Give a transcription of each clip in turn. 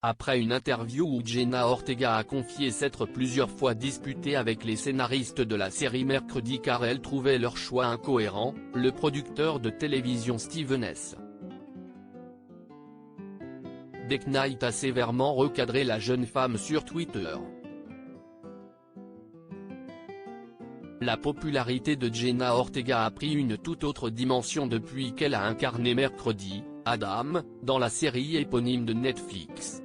Après une interview où Jenna Ortega a confié s'être plusieurs fois disputée avec les scénaristes de la série mercredi car elle trouvait leur choix incohérent, le producteur de télévision Steven S. DeKnight a sévèrement recadré la jeune femme sur Twitter. La popularité de Jenna Ortega a pris une toute autre dimension depuis qu'elle a incarné mercredi, Adam, dans la série éponyme de Netflix.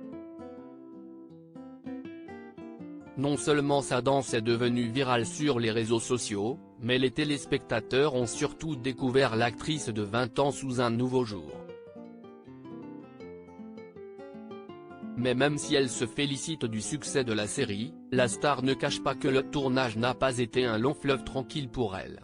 Non seulement sa danse est devenue virale sur les réseaux sociaux, mais les téléspectateurs ont surtout découvert l'actrice de 20 ans sous un nouveau jour. Mais même si elle se félicite du succès de la série, la star ne cache pas que le tournage n'a pas été un long fleuve tranquille pour elle.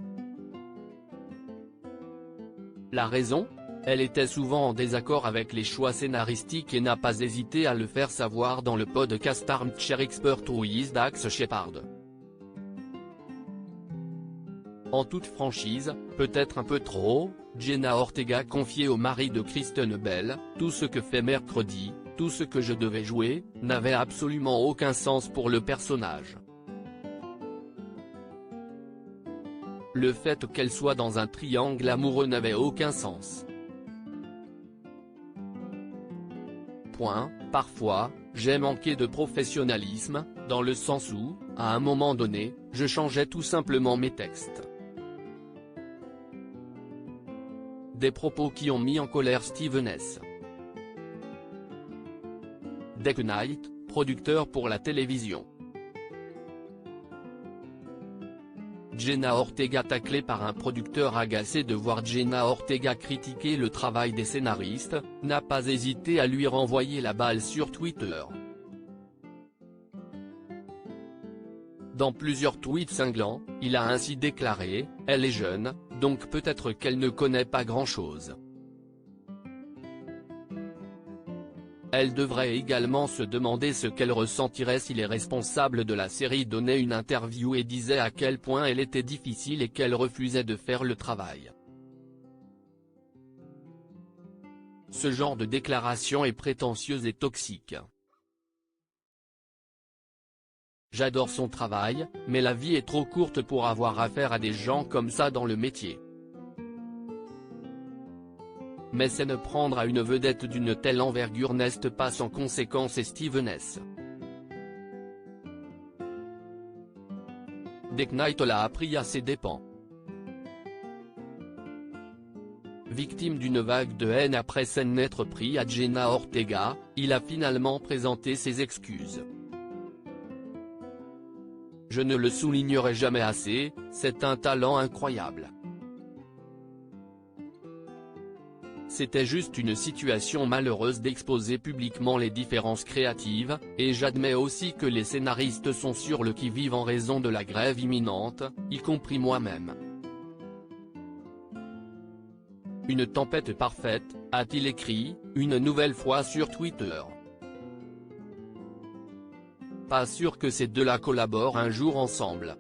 La raison ? Elle était souvent en désaccord avec les choix scénaristiques et n'a pas hésité à le faire savoir dans le podcast Armchair Expert with Dax Shepard. En toute franchise, peut-être un peu trop, Jenna Ortega confiait au mari de Kristen Bell, « Tout ce que fait mercredi, tout ce que je devais jouer, n'avait absolument aucun sens pour le personnage. Le fait qu'elle soit dans un triangle amoureux n'avait aucun sens. Parfois, j'ai manqué de professionnalisme, dans le sens où, à un moment donné, je changeais tout simplement mes textes. » Des propos qui ont mis en colère Steven S. DeKnight, producteur pour la télévision. Jenna Ortega taclée par un producteur agacé de voir Jenna Ortega critiquer le travail des scénaristes, n'a pas hésité à lui renvoyer la balle sur Twitter. Dans plusieurs tweets cinglants, il a ainsi déclaré « Elle est jeune, donc peut-être qu'elle ne connaît pas grand-chose. Elle devrait également se demander ce qu'elle ressentirait si les responsables de la série donnaient une interview et disaient à quel point elle était difficile et qu'elle refusait de faire le travail. » Ce genre de déclaration est prétentieuse et toxique. J'adore son travail, mais la vie est trop courte pour avoir affaire à des gens comme ça dans le métier. Mais c'est ne prendre à une vedette d'une telle envergure n'est pas sans conséquence et Steven S. DeKnight l'a appris à ses dépens. Victime d'une vague de haine après s'en être pris à Jenna Ortega, il a finalement présenté ses excuses. « Je ne le soulignerai jamais assez, c'est un talent incroyable. C'était juste une situation malheureuse d'exposer publiquement les différences créatives, et j'admets aussi que les scénaristes sont sur le qui-vive en raison de la grève imminente, y compris moi-même. Une tempête parfaite, a-t-il écrit, une nouvelle fois sur Twitter. Pas sûr que ces deux-là collaborent un jour ensemble.